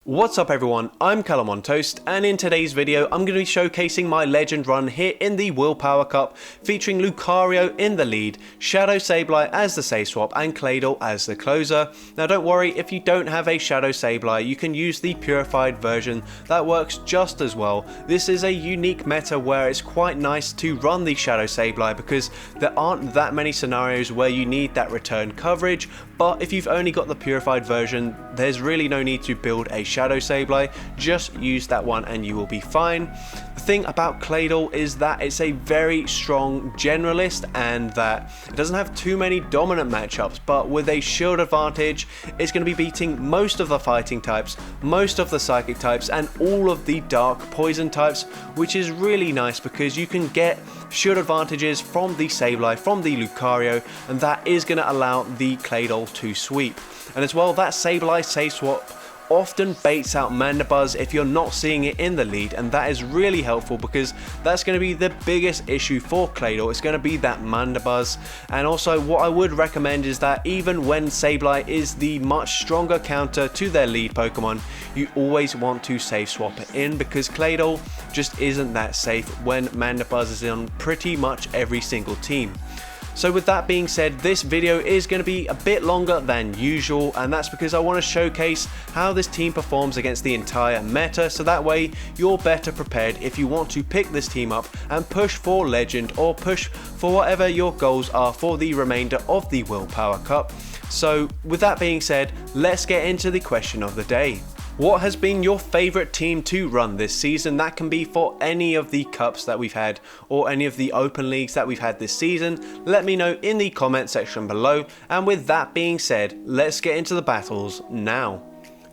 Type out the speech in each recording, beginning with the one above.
What's up everyone, I'm CallumOnToast, and in today's video I'm going to be showcasing my legend run here in the Willpower Cup, featuring Lucario in the lead, Shadow Sableye as the save swap, and Claydol as the closer. Now don't worry, if you don't have a Shadow Sableye, you can use the purified version, that works just as well. This is a unique meta where it's quite nice to run the Shadow Sableye because there aren't that many scenarios where you need that return coverage, but if you've only got the purified version, there's really no need to build a Shadow Sableye, just use that one and you will be fine. The thing about Claydol is that it's a very strong generalist and that it doesn't have too many dominant matchups, but with a shield advantage, it's going to be beating most of the fighting types, most of the psychic types, and all of the dark poison types, which is really nice because you can get shield advantages from the Sableye, from the Lucario, and that is going to allow the Claydol to sweep. And as well, that Sableye save swap often baits out Mandibuzz if you're not seeing it in the lead, and that is really helpful because that's going to be the biggest issue for Claydol. It's going to be that Mandibuzz. And also what I would recommend is that even when Sableye is the much stronger counter to their lead Pokemon, you always want to save swap it in because Claydol just isn't that safe when Mandibuzz is on pretty much every single team. So with that being said, this video is going to be a bit longer than usual, and that's because I want to showcase how this team performs against the entire meta, so that way you're better prepared if you want to pick this team up and push for Legend or push for whatever your goals are for the remainder of the Willpower Cup. So with that being said, let's get into the question of the day. What has been your favourite team to run this season? That can be for any of the cups that we've had or any of the open leagues that we've had this season. Let me know in the comment section below. And with that being said, let's get into the battles now.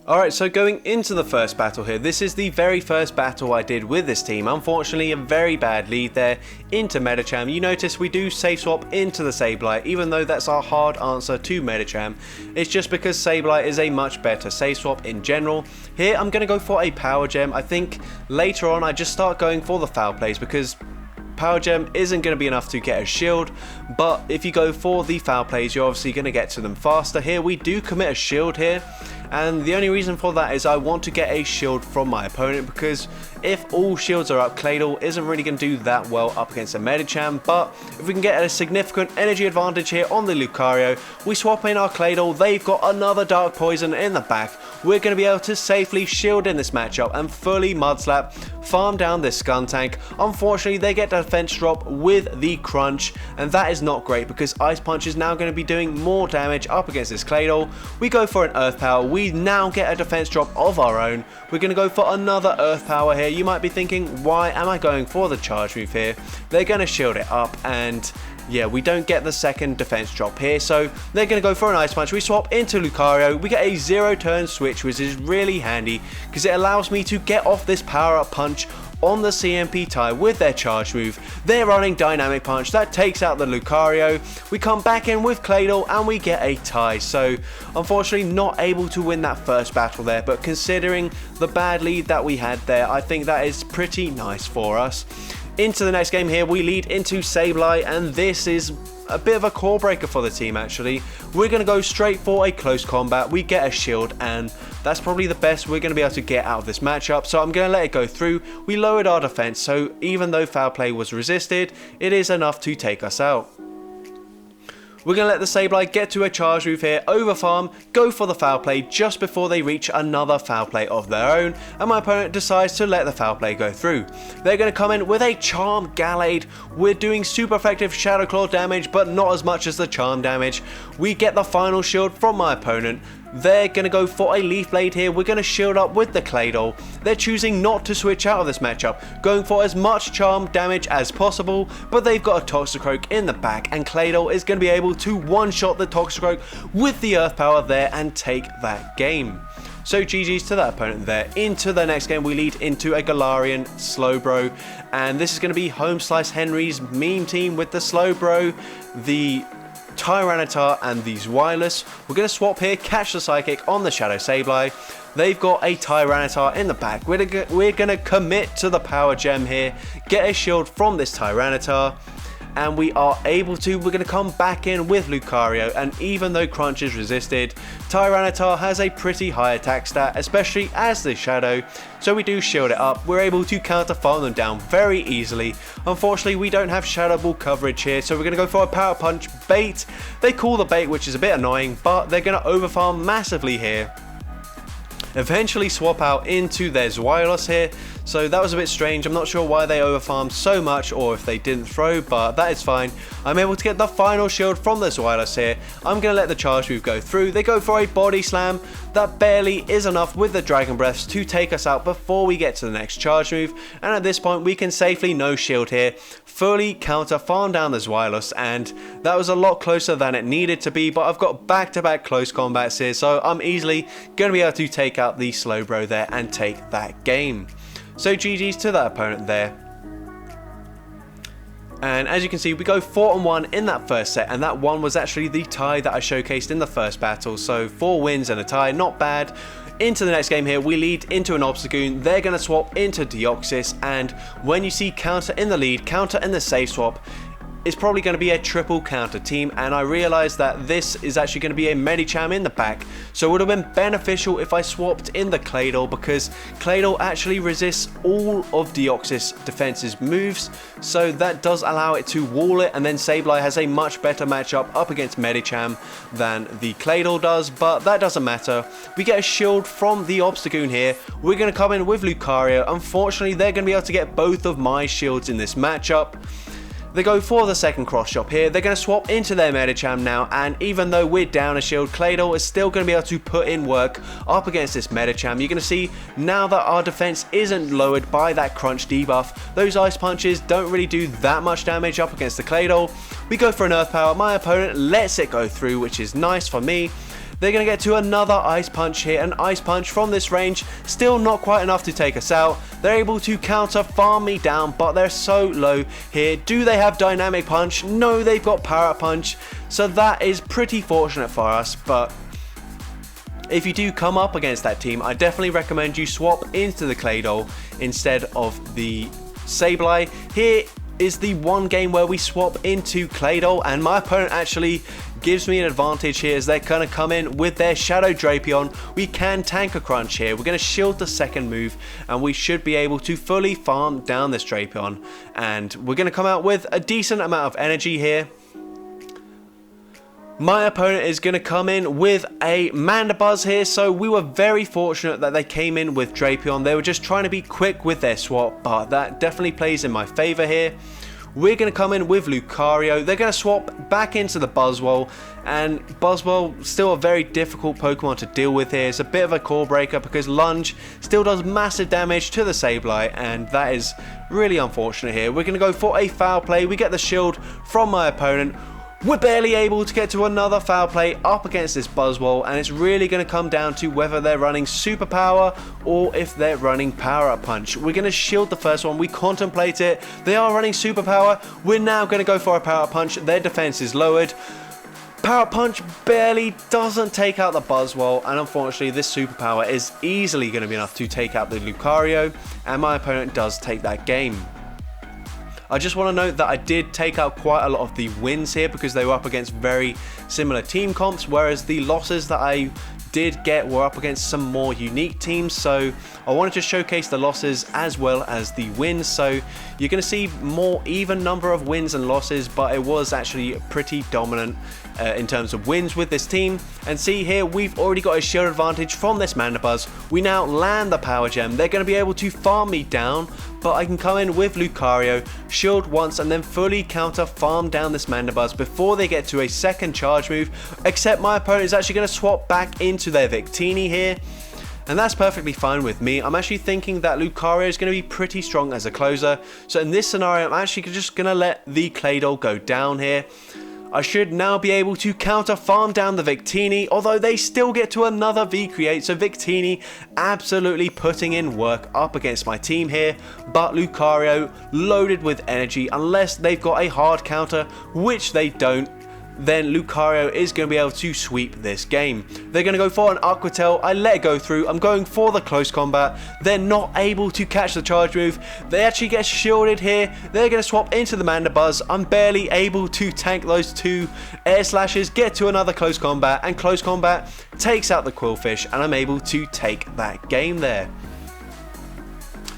Alright, so going into the first battle here, this is the very first battle I did with this team. Unfortunately, a very bad lead there into Medicham. You notice we do save swap into the Sableye, even though that's our hard answer to Medicham. It's just because Sableye is a much better save swap in general. Here, I'm going to go for a Power Gem. I think later on I just start going for the foul plays because Power Gem isn't going to be enough to get a shield, but if you go for the foul plays, you're obviously going to get to them faster. Here, we do commit a shield here. And the only reason for that is I want to get a shield from my opponent because if all shields are up, Claydol isn't really going to do that well up against a Medicham. But if we can get a significant energy advantage here on the Lucario, we swap in our Claydol, they've got another Dark Poison in the back. We're going to be able to safely shield in this matchup and fully Mudslap, farm down this Skuntank. Unfortunately, they get defense drop with the Crunch, and that is not great because Ice Punch is now going to be doing more damage up against this Claydol. We go for an Earth Power. We now get a defense drop of our own. We're going to go for another Earth Power here. You might be thinking, why am I going for the charge move here? They're going to shield it up, and yeah, we don't get the second defense drop here, so they're going to go for an Ice Punch. We swap into Lucario. We get a 0-turn switch, which is really handy because it allows me to get off this power-up punch on the CMP tie with their charge move. They're running Dynamic Punch. That takes out the Lucario. We come back in with Claydol and we get a tie. So unfortunately not able to win that first battle there, but considering the bad lead that we had there, I think that is pretty nice for us. Into the next game here, we lead into Sableye, and this is a bit of a core breaker for the team actually. We're going to go straight for a close combat. We get a shield, and that's probably the best we're going to be able to get out of this matchup, so I'm going to let it go through. We lowered our defense, so even though foul play was resisted, it is enough to take us out. We're going to let the Sableye get to a charge move here, overfarm, go for the foul play just before they reach another foul play of their own, and my opponent decides to let the foul play go through. They're going to come in with a Charm Gallade. We're doing super effective Shadow Claw damage, but not as much as the Charm damage. We get the final shield from my opponent. They're going to go for a Leaf Blade here. We're going to shield up with the Claydol. They're choosing not to switch out of this matchup, going for as much charm damage as possible, but they've got a Toxicroak in the back, and Claydol is going to be able to one-shot the Toxicroak with the Earth Power there and take that game. So GG's to that opponent there. Into the next game, we lead into a Galarian Slowbro, and this is going to be Home Slice Henry's meme team with the Slowbro, the Tyranitar, and these Wireless. We're going to swap here, catch the Psychic on the Shadow Sableye. They've got a Tyranitar in the back. We're going to commit to the Power Gem here, get a shield from this Tyranitar. and we are able to. We're going to come back in with Lucario, and even though Crunch is resisted, Tyranitar has a pretty high attack stat, especially as the Shadow, so we do shield it up. We're able to counter farm them down very easily. Unfortunately, we don't have Shadow Ball coverage here, so we're going to go for a Power Punch bait. They call the bait, which is a bit annoying, but they're going to overfarm massively here. Eventually swap out into their Zweilous here, so that was a bit strange. I'm not sure why they overfarmed so much, or if they didn't throw, but that is fine. I'm able to get the final shield from the Zweilous here. I'm going to let the charge move go through. They go for a body slam. That barely is enough with the Dragon Breaths to take us out before we get to the next charge move, and at this point we can safely no shield here, fully counter farm down the Zweilous, and that was a lot closer than it needed to be, but I've got back-to-back close combats here, so I'm easily going to be able to take out the Slowbro there and take that game. So GG's to that opponent there. And as you can see, we go 4-1 in that first set, and that one was actually the tie that I showcased in the first battle. So 4 wins and a tie, not bad. Into the next game here, we lead into an Obstagoon. They're going to swap into Deoxys, and when you see counter in the lead, counter in the safe swap, it's probably going to be a triple counter team, and I realized that this is actually going to be a Medicham in the back, so it would have been beneficial if I swapped in the Claydol, because Claydol actually resists all of Deoxys defense's moves, so that does allow it to wall it, and then Sableye has a much better matchup up against Medicham than the Claydol does, but that doesn't matter. We get a shield from the Obstagoon here. We're going to come in with Lucario. Unfortunately, they're going to be able to get both of my shields in this matchup. They go for the second cross chop here. They're going to swap into their Medicham now, and even though we're down a shield, Claydol is still going to be able to put in work up against this Medicham. You're going to see now that our defense isn't lowered by that Crunch debuff, those Ice Punches don't really do that much damage up against the Claydol. We go for an Earth Power. My opponent lets it go through, which is nice for me. They're going to get to another Ice Punch here, an Ice Punch from this range, still not quite enough to take us out. They're able to counter farm me down, but they're so low here. Do they have Dynamic Punch? No, they've got Power Punch, so that is pretty fortunate for us, but if you do come up against that team, I definitely recommend you swap into the Claydol instead of the Sableye. Here is the one game where we swap into Claydol, and my opponent actually gives me an advantage here as they're going to come in with their Shadow Drapion. We can tank a Crunch here. We're going to shield the second move, and we should be able to fully farm down this Drapion, and we're going to come out with a decent amount of energy here. My opponent is going to come in with a Mandibuzz here, so we were very fortunate that they came in with Drapion. They were just trying to be quick with their swap, but that definitely plays in my favour here. We're going to come in with Lucario. They're going to swap back into the Buzzwole, and Buzzwole still a very difficult Pokemon to deal with here. It's a bit of a core breaker because Lunge still does massive damage to the Sableye, and that is really unfortunate here. We're going to go for a Foul Play. We get the shield from my opponent. We're barely able to get to another Foul Play up against this Buzzwole, and it's really going to come down to whether they're running Superpower or if they're running Power Up Punch. We're going to shield the first one. We contemplate it. They are running Superpower. We're now going to go for a Power Up Punch. Their defense is lowered. Power Up Punch barely doesn't take out the Buzzwole, and unfortunately this Superpower is easily going to be enough to take out the Lucario, and my opponent does take that game. I just want to note that I did take out quite a lot of the wins here because they were up against very similar team comps, whereas the losses that I did get were up against some more unique teams, so I wanted to showcase the losses as well as the wins. So you're going to see more even number of wins and losses, but it was actually pretty dominant in terms of wins with this team. And see here, we've already got a shield advantage from this Mandibuzz. We now land the Power Gem. They're going to be able to farm me down, but I can come in with Lucario, shield once, and then fully counter farm down this Mandibuzz before they get to a second charge move, except my opponent is actually going to swap back into their Victini here, and that's perfectly fine with me. I'm actually thinking that Lucario is going to be pretty strong as a closer, so in this scenario I'm actually just going to let the Claydol go down here. I should now be able to counter farm down the Victini, although they still get to another V-Create, so Victini absolutely putting in work up against my team here, but Lucario loaded with energy unless they've got a hard counter, which they don't. then Lucario is going to be able to sweep this game. They're going to go for an Aqua Tail. I let it go through. I'm going for the close combat. They're not able to catch the charge move. They actually get shielded here. They're going to swap into the Mandibuzz. I'm barely able to tank those two air slashes, get to another close combat, and close combat takes out the Quillfish, and I'm able to take that game there.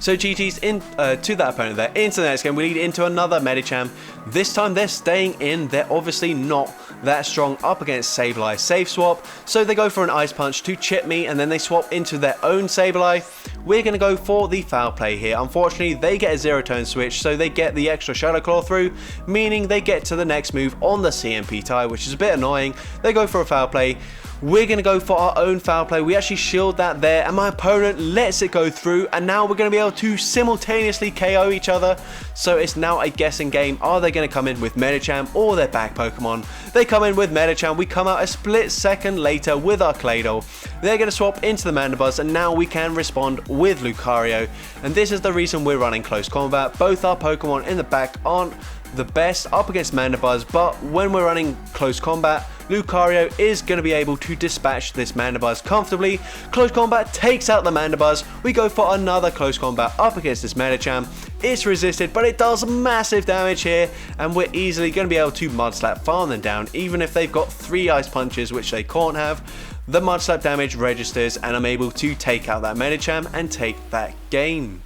So GG's to that opponent there. Into the next game, we lead into another Medicham. This time they're staying in. They're obviously not that strong up against Sableye safe swap. So they go for an Ice Punch to chip me, and then they swap into their own Sableye. We're going to go for the foul play here. Unfortunately, they get a 0-turn switch, so they get the extra Shadow Claw through, meaning they get to the next move on the CMP tie, which is a bit annoying. They go for a foul play. We're going to go for our own foul play. We actually shield that there, and my opponent lets it go through, and now we're going to be able to simultaneously KO each other. So it's now a guessing game. Are they going to come in with Medicham or their back Pokemon? They come in with Medicham. We come out a split second later with our Claydol. They're going to swap into the Mandibuzz, and now we can respond with Lucario. And this is the reason we're running close combat. Both our Pokemon in the back aren't the best up against Mandibuzz, but when we're running close combat, Lucario is going to be able to dispatch this Mandibuzz comfortably. Close combat takes out the Mandibuzz. We go for another close combat up against this Medicham. It's resisted, but it does massive damage here, and we're easily going to be able to Mud Slap farm them down. Even if they've got 3 Ice Punches, which they can't have, the Mud Slap damage registers, and I'm able to take out that Medicham and take that game.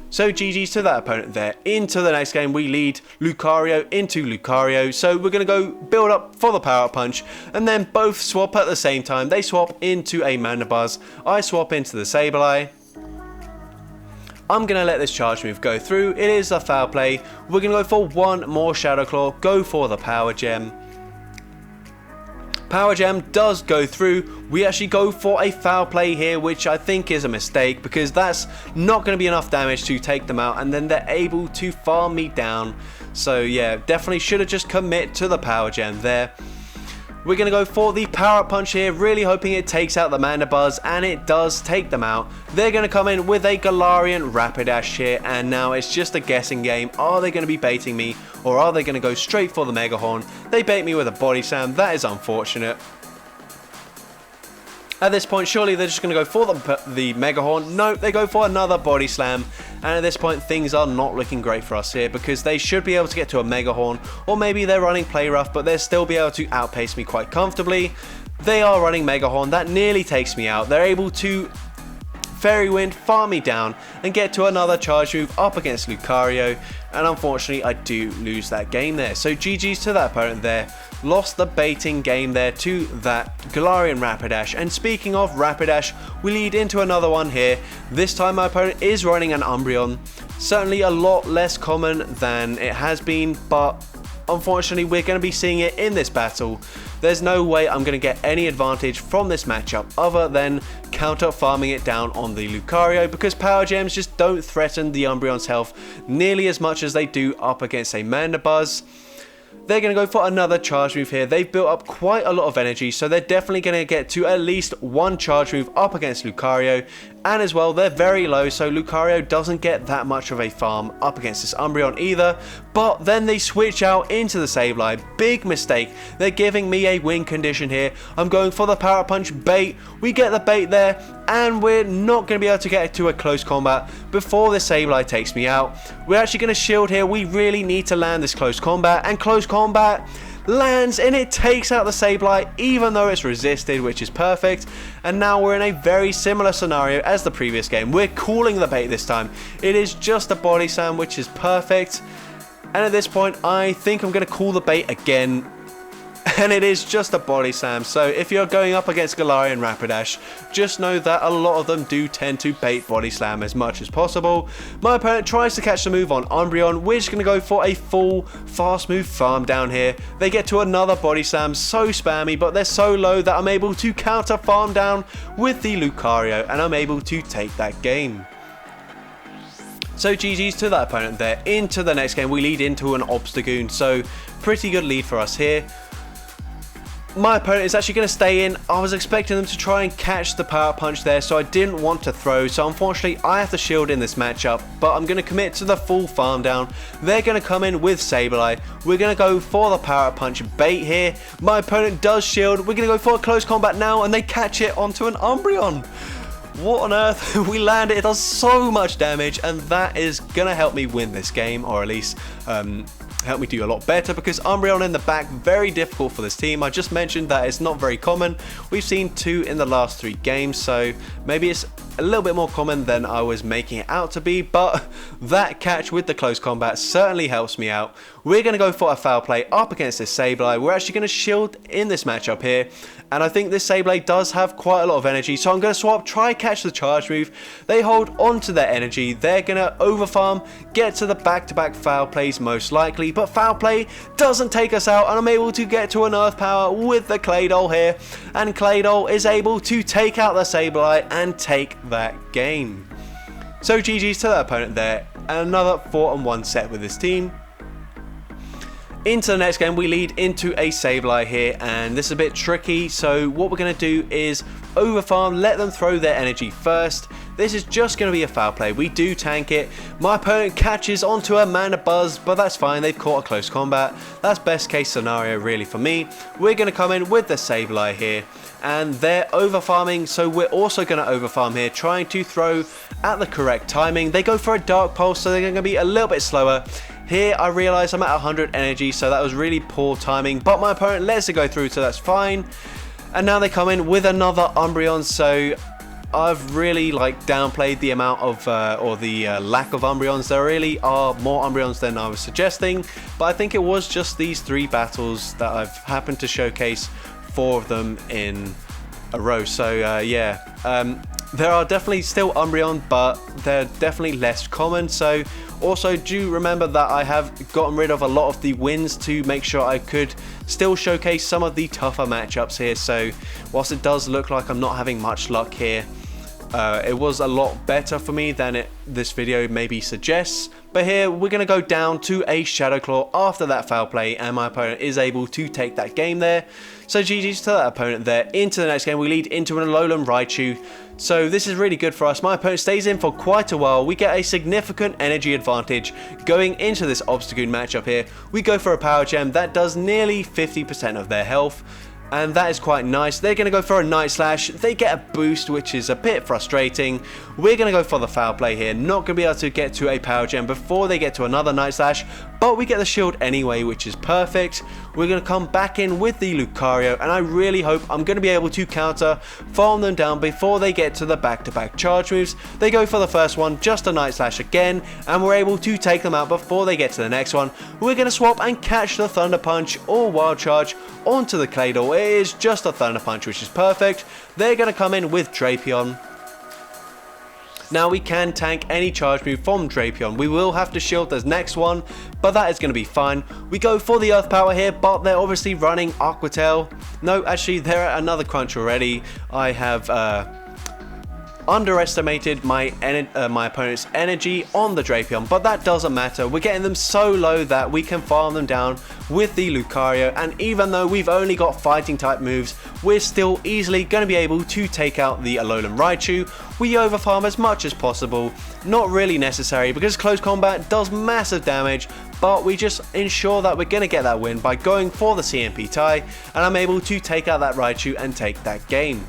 So GG's to that opponent there. Into the next game, we lead Lucario into Lucario. So we're going to go build up for the Power Punch, and then both swap at the same time. They swap into a Mandibuzz. I swap into the Sableye. I'm going to let this charge move go through. It is a foul play. We're going to go for one more Shadow Claw, go for the Power Gem. Power Gem does go through. We actually go for a foul play here, which I think is a mistake, because that's not going to be enough damage to take them out, and then they're able to farm me down. So yeah, definitely should have just commit to the Power Gem there. We're going to go for the Power Punch here, really hoping it takes out the Mandibuzz, and it does take them out. They're going to come in with a Galarian Rapidash here, and now it's just a guessing game. Are they going to be baiting me, or are they going to go straight for the Mega Horn? They bait me with a Body Slam. That is unfortunate. At this point, surely they're just going to go for the Mega Horn. No, they go for another Body Slam. And at this point, things are not looking great for us here, because they should be able to get to a Mega Horn, or maybe they're running Play Rough, but they'll still be able to outpace me quite comfortably. They are running Mega Horn. That nearly takes me out. They're able to Fairy Wind, farm me down, and get to another charge move up against Lucario. And unfortunately, I do lose that game there. So GG's to that opponent there. Lost the baiting game there to that Galarian Rapidash. And speaking of Rapidash, we lead into another one here. This time my opponent is running an Umbreon. Certainly a lot less common than it has been, but unfortunately we're going to be seeing it in this battle. There's no way I'm going to get any advantage from this matchup other than counter farming it down on the Lucario, because Power Gems just don't threaten the Umbreon's health nearly as much as they do up against a Mandibuzz. They're going to go for another charge move here. They've built up quite a lot of energy, so they're definitely going to get to at least one charge move up against Lucario. And as well, they're very low, so Lucario doesn't get that much of a farm up against this Umbreon either. But then they switch out into the Sableye. Big mistake. They're giving me a win condition here. I'm going for the Power Punch bait. We get the bait there, and we're not going to be able to get to a close combat before the Sableye takes me out. We're actually going to shield here. We really need to land this close combat, and close combat lands, and it takes out the Sableye even though it's resisted, which is perfect. And now we're in a very similar scenario as the previous game. We're calling the bait this time. It is just a Body Slam, which is perfect. And at this point, I think I'm going to call the bait again. And it is just a Body Slam. So if you're going up against Galarian Rapidash, just know that a lot of them do tend to bait Body Slam as much as possible. My opponent tries to catch the move on Umbreon. We're just going to go for a full fast move farm down here. They get to another Body Slam, so spammy, but they're so low that I'm able to counter farm down with the Lucario, and I'm able to take that game. So GG's to that opponent there. Into the next game, we lead into an Obstagoon, so pretty good lead for us here. My opponent is actually going to stay in. I was expecting them to try and catch the power punch there, so I didn't want to throw. So unfortunately, I have to shield in this matchup, but I'm going to commit to the full farm down. They're going to come in with Sableye. We're going to go for the power punch bait here. My opponent does shield. We're going to go for a close combat now, and they catch it onto an Umbreon. What on earth? We land it. It does so much damage, and that is going to help me win this game, or at least help me do a lot better, because Umbreon in the back, very difficult for this team. I just mentioned that it's not very common. We've seen 2 in the last 3 games, so maybe it's a little bit more common than I was making it out to be, but that catch with the close combat certainly helps me out. We're going to go for a foul play up against this Sableye. We're actually going to shield in this matchup here, and I think this Sableye does have quite a lot of energy, so I'm going to swap, try catch the charge move. They hold on to their energy. They're going to overfarm, get to the back-to-back foul plays most likely, but foul play doesn't take us out, and I'm able to get to an earth power with the Claydol here, and Claydol is able to take out the Sableye and take that game. So GG's to that opponent there, and another 4-on-1 set with this team. Into the next game, we lead into a Sableye here, and this is a bit tricky, so what we're going to do is overfarm, let them throw their energy first. This is just going to be a foul play. We do tank it. My opponent catches onto a Mandibuzz, but that's fine. They've caught a close combat. That's best case scenario really for me. We're going to come in with the Sableye here, and they're overfarming, so we're also going to overfarm here, trying to throw at the correct timing. They go for a Dark Pulse, so they're going to be a little bit slower. Here I realise I'm at 100 energy, so that was really poor timing, but my opponent lets it go through, so that's fine. And now they come in with another Umbreon, so I've really downplayed the amount of or the lack of Umbreons. There really are more Umbreons than I was suggesting, but I think it was just these 3 battles that I've happened to showcase 4 of them in a row. So yeah, there are definitely still Umbreon, but they're definitely less common. So also do remember that I have gotten rid of a lot of the wins to make sure I could still showcase some of the tougher matchups here. So whilst it does look like I'm not having much luck here, it was a lot better for me than this video maybe suggests. But here we're going to go down to a Shadow Claw after that foul play, and my opponent is able to take that game there. So GG's to that opponent there. Into the next game, we lead into an Alolan Raichu. So this is really good for us. My opponent stays in for quite a while. We get a significant energy advantage going into this Obstagoon matchup here. We go for a Power Gem that does nearly 50% of their health, and that is quite nice. They're going to go for a Night Slash. They get a boost, which is a bit frustrating. We're going to go for the foul play here. Not going to be able to get to a Power Gem before they get to another Night Slash, but we get the shield anyway, which is perfect. We're going to come back in with the Lucario, and I really hope I'm going to be able to counter, farm them down before they get to the back-to-back charge moves. They go for the first one, just a Night Slash again, and we're able to take them out before they get to the next one. We're going to swap and catch the Thunder Punch or Wild Charge onto the Claydol. It is just a Thunder Punch, which is perfect. They're going to come in with Drapion. Now we can tank any charge move from Drapion. We will have to shield this next one, but that is going to be fine. We go for the Earth Power here, but they're obviously running Aqua Tail. No, actually they're at another crunch already. I have underestimated my opponent's energy on the Drapion, but that doesn't matter. We're getting them so low that we can farm them down with the Lucario, and even though we've only got fighting type moves, we're still easily going to be able to take out the Alolan Raichu. We overfarm as much as possible, not really necessary because close combat does massive damage, but we just ensure that we're going to get that win by going for the CMP tie, and I'm able to take out that Raichu and take that game.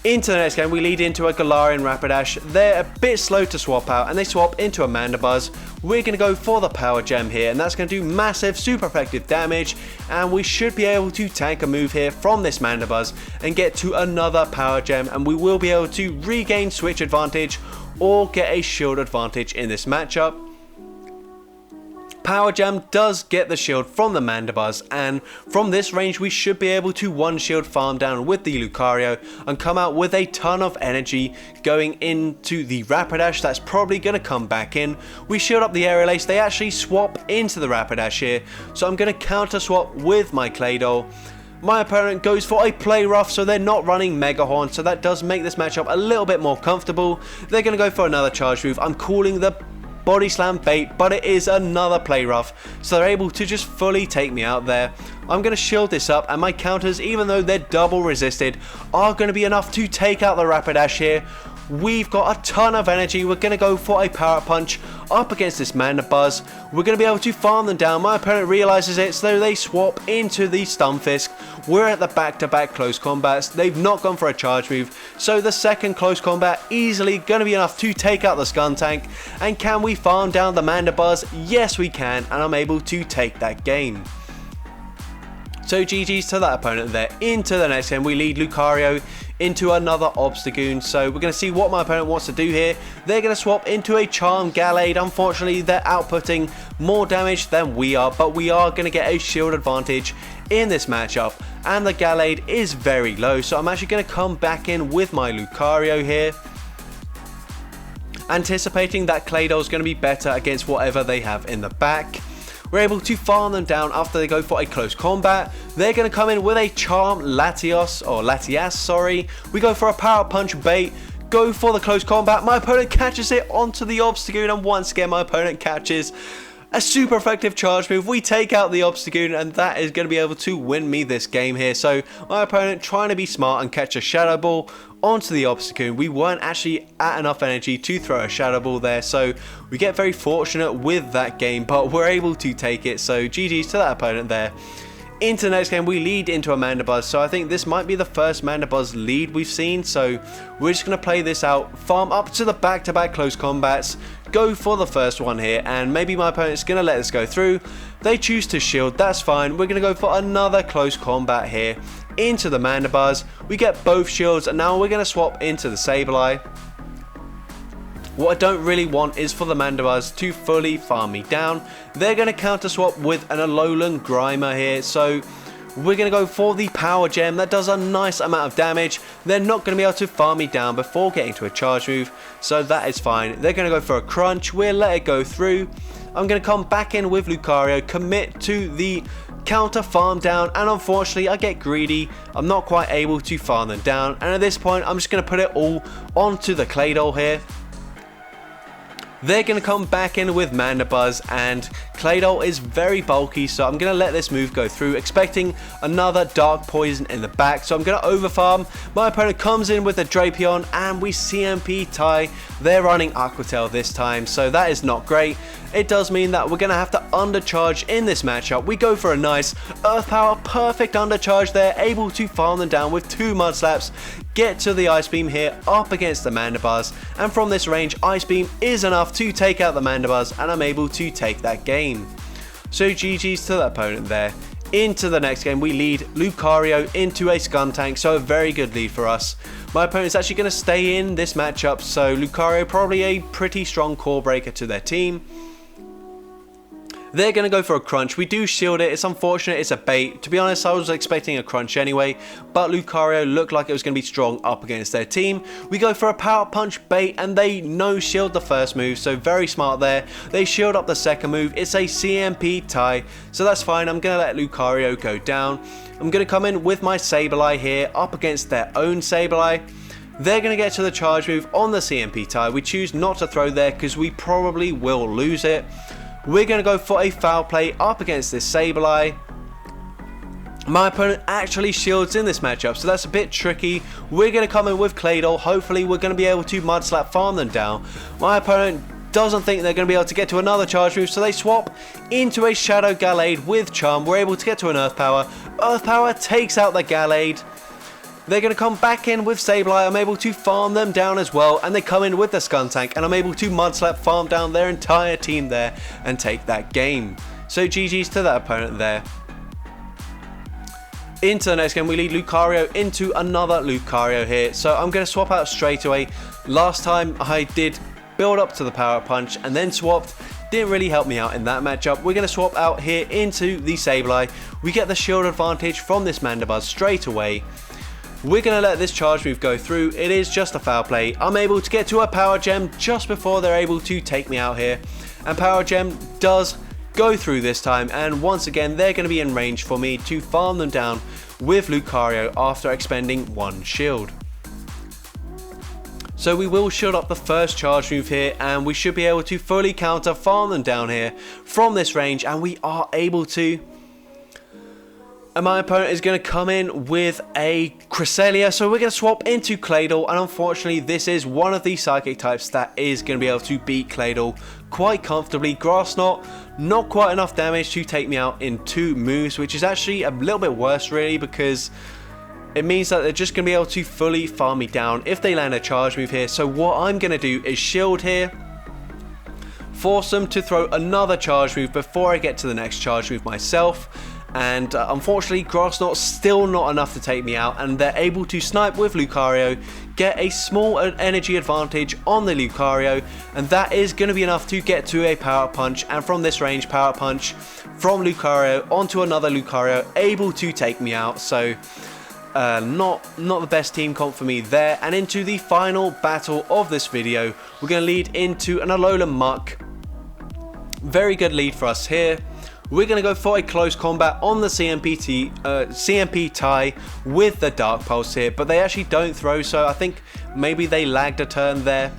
Into the next game, we lead into a Galarian Rapidash. They're a bit slow to swap out, and they swap into a Mandibuzz. We're going to go for the Power Gem here, and that's going to do massive, super effective damage, and we should be able to tank a move here from this Mandibuzz and get to another Power Gem, and we will be able to regain switch advantage or get a shield advantage in this matchup. Power Gem does get the shield from the Mandibuzz, and from this range we should be able to one shield farm down with the Lucario and come out with a ton of energy going into the Rapidash that's probably going to come back in. We shield up the Aerial Ace. They actually swap into the Rapidash here, so I'm going to counter swap with my Claydol. My opponent goes for a Play Rough, so they're not running Mega Horn, so that does make this matchup a little bit more comfortable. They're going to go for another charge move. I'm calling the body slam bait, but it is another play rough, so they're able to just fully take me out there. I'm going to shield this up, and my counters, even though they're double resisted, are going to be enough to take out the Rapidash here. We've got a ton of energy. We're going to go for a power punch up against this Mandibuzz. We're going to be able to farm them down. My opponent realizes it, so they swap into the Stunfisk. We're at the back-to-back close combats. They've not gone for a charge move, so the second close combat easily going to be enough to take out the Skuntank. And can we farm down the Mandibuzz? Yes, we can, and I'm able to take that game. So GG's to that opponent there. Into the next game, we lead Lucario into another Obstagoon. So we're going to see what my opponent wants to do here. They're going to swap into a Charm Gallade. Unfortunately, they're outputting more damage than we are, but we are going to get a shield advantage in this matchup. And the Gallade is very low, so I'm actually going to come back in with my Lucario here, anticipating that Claydol is going to be better against whatever they have in the back. We're able to farm them down after they go for a close combat. They're going to come in with a Charm Latias, sorry. We go for a Power Punch bait, go for the close combat. My opponent catches it onto the Obstagoon, and once again my opponent catches a super effective charge move. We take out the Obstagoon, and that is going to be able to win me this game here. So my opponent trying to be smart and catch a Shadow Ball onto the Obstagoon. We weren't actually at enough energy to throw a Shadow Ball there, so we get very fortunate with that game, but we're able to take it. So GG's to that opponent there. Into the next game, we lead into a Mandibuzz, so I think this might be the first Mandibuzz lead we've seen, so we're just going to play this out, farm up to the back-to-back close combats, go for the first one here, and maybe my opponent's going to let this go through. They choose to shield, that's fine. We're going to go for another close combat here into the Mandibuzz. We get both shields, and now we're going to swap into the Sableye. What I don't really want is for the Mandibuzz to fully farm me down. They're going to counter swap with an Alolan Grimer here, so we're going to go for the Power Gem. That does a nice amount of damage. They're not going to be able to farm me down before getting to a charge move, so that is fine. They're going to go for a Crunch. We'll let it go through. I'm going to come back in with Lucario, commit to the counter farm down, and unfortunately I get greedy. I'm not quite able to farm them down, and at this point I'm just going to put it all onto the Claydol here. They're going to come back in with Mandibuzz, and Claydol is very bulky, so I'm going to let this move go through, expecting another Dark Poison in the back. So I'm going to overfarm. My opponent comes in with a Drapion, and we CMP tie. They're running Aqua Tail this time, so that is not great. It does mean that we're going to have to undercharge in this matchup. We go for a nice Earth Power, perfect undercharge there, able to farm them down with 2 Mud Slaps, get to the Ice Beam here up against the Mandibuzz, and from this range Ice Beam is enough to take out the Mandibuzz, and I'm able to take that game. So GG's to that opponent there. Into the next game, we lead Lucario into a Skuntank, so a very good lead for us. My opponent's actually going to stay in this matchup, so Lucario probably a pretty strong core breaker to their team. They're going to go for a Crunch. We do shield it. It's unfortunate it's a bait. To be honest, I was expecting a Crunch anyway, but Lucario looked like it was going to be strong up against their team. We go for a Power Punch bait, and they no shield the first move, so very smart there. They shield up the second move. It's a CMP tie, so that's fine. I'm going to let Lucario go down. I'm going to come in with my Sableye here up against their own Sableye. They're going to get to the charge move on the CMP tie. We choose not to throw there because we probably will lose it. We're going to go for a Foul Play up against this Sableye. My opponent actually shields in this matchup, so that's a bit tricky. We're going to come in with Claydol. Hopefully we're going to be able to Mud Slap farm them down. My opponent doesn't think they're going to be able to get to another charge move, so they swap into a Shadow Gallade with Charm. We're able to get to an Earth Power. Earth Power takes out the Gallade. They're going to come back in with Sableye. I'm able to farm them down as well, and they come in with the Skuntank, and I'm able to Mud Slap farm down their entire team there and take that game. So GG's to that opponent there. Into the next game, we lead Lucario into another Lucario here. So I'm going to swap out straight away. Last time I did build up to the Power Punch and then swapped. Didn't really help me out in that matchup. We're going to swap out here into the Sableye. We get the shield advantage from this Mandibuzz straight away. We're going to let this charge move go through. It is just a Foul Play. I'm able to get to a Power Gem just before they're able to take me out here. And Power Gem does go through this time. And once again, they're going to be in range for me to farm them down with Lucario after expending 1 shield. So we will shield up the first charge move here, and we should be able to fully counter farm them down here from this range, and we are able to. And my opponent is going to come in with a Cresselia, so we're going to swap into Claydol, and unfortunately this is one of the psychic types that is going to be able to beat Claydol quite comfortably. Grass Knot, not quite enough damage to take me out in 2 moves, which is actually a little bit worse really, because it means that they're just going to be able to fully farm me down if they land a charge move here. So what I'm going to do is shield here, force them to throw another charge move before I get to the next charge move myself. And unfortunately, Grass Knot's still not enough to take me out, and they're able to snipe with Lucario, get a small energy advantage on the Lucario, and that is going to be enough to get to a Power Punch, and from this range, Power Punch from Lucario onto another Lucario, able to take me out. So not the best team comp for me there. And into the final battle of this video, we're going to lead into an Alolan Muck. Very good lead for us here. We're going to go for a close combat on the CMP tie with the Dark Pulse here, but they actually don't throw, so I think maybe they lagged a turn there.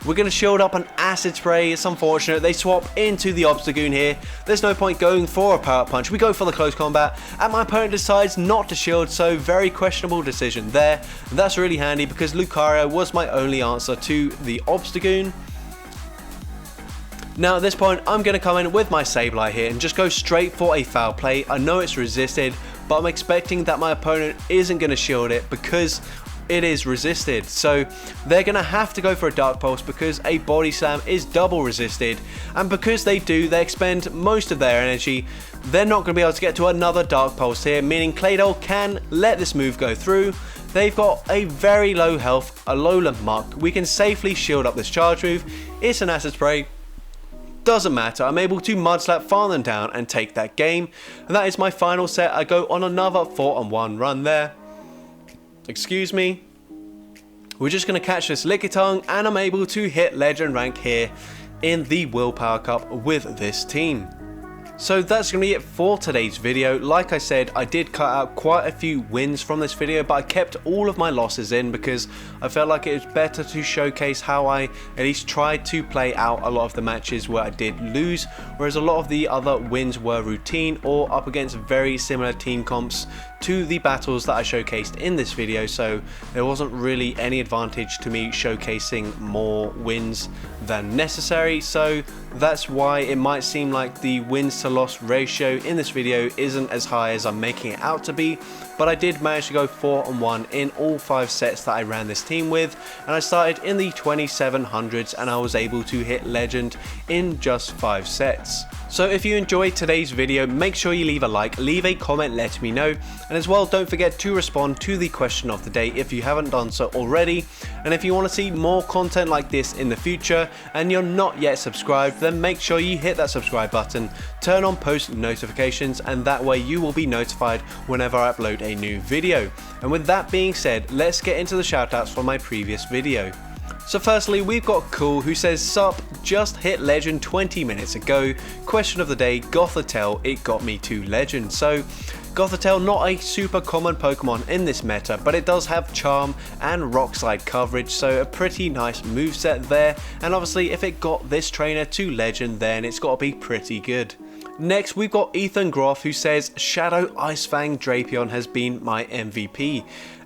We're going to shield up an Acid Spray. It's unfortunate. They swap into the Obstagoon here. There's no point going for a Power Punch. We go for the close combat, and my opponent decides not to shield, so very questionable decision there. And that's really handy because Lucario was my only answer to the Obstagoon. Now at this point, I'm going to come in with my Sableye here and just go straight for a foul play. I know it's resisted, but I'm expecting that my opponent isn't going to shield it because it is resisted. So they're going to have to go for a Dark Pulse because a Body Slam is double resisted. And because they do, they expend most of their energy. They're not going to be able to get to another Dark Pulse here, meaning Claydol can let this move go through. They've got a very low health Alolan Muck. We can safely shield up this charge move. It's an Acid Spray. Doesn't matter, I'm able to Mudslap, farm them down and take that game. And that is my final set. I go on another 4-on-1 run there. Excuse me. We're just going to catch this Lickitung, and I'm able to hit Legend rank here in the Willpower Cup with this team. So that's going to be it for today's video. Like I said, I did cut out quite a few wins from this video, but I kept all of my losses in because I felt like it was better to showcase how I at least tried to play out a lot of the matches where I did lose, whereas a lot of the other wins were routine or up against very similar team comps to the battles that I showcased in this video. So there wasn't really any advantage to me showcasing more wins than necessary. So that's why it might seem like the wins to loss ratio in this video isn't as high as I'm making it out to be, but I did manage to go 4-on-1 in all 5 sets that I ran this team with, and I started in the 2700s and I was able to hit Legend in just 5 sets. So if you enjoyed today's video, make sure you leave a like, leave a comment letting me know, and as well don't forget to respond to the question of the day if you haven't done so already. And if you want to see more content like this in the future and you're not yet subscribed, then make sure you hit that subscribe button, turn on post notifications, and that way you will be notified whenever I upload a new video. And with that being said, let's get into the shoutouts from my previous video. So firstly, we've got Cool, who says, "Sup, just hit Legend 20 minutes ago. Question of the day, Gothitelle, it got me to Legend." So Gothitelle, not a super common Pokemon in this meta, but it does have Charm and Rock Slide coverage, so a pretty nice moveset there. And obviously if it got this trainer to Legend, then it's got to be pretty good. Next, we've got Ethan Groff, who says, "Shadow Ice Fang Drapion has been my MVP."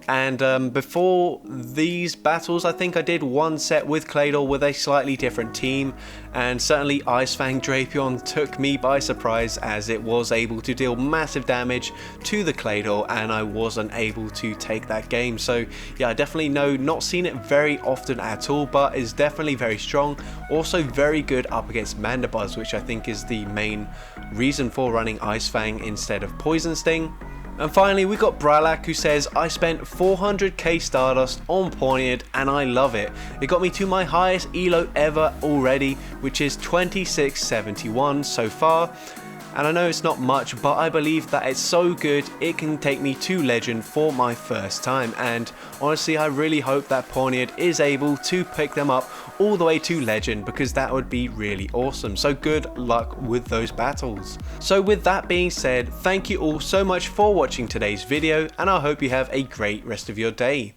And before these battles, I think I did one set with Claydol with a slightly different team, and certainly Ice Fang Drapion took me by surprise as it was able to deal massive damage to the Claydol and I wasn't able to take that game. So yeah, I definitely know, not seen it very often at all, but is definitely very strong. Also very good up against Mandibuzz, which I think is the main reason for running Ice Fang instead of Poison Sting. And finally, we got Bralak, who says, "I spent 400k Stardust on Pawniard and I love it. It got me to my highest elo ever already, which is 2671 so far. And I know it's not much, but I believe that it's so good it can take me to Legend for my first time. And honestly, I really hope that Pawniard is able to pick them up all the way to Legend, because that would be really awesome. So good luck with those battles." So with that being said, thank you all so much for watching today's video, and I hope you have a great rest of your day.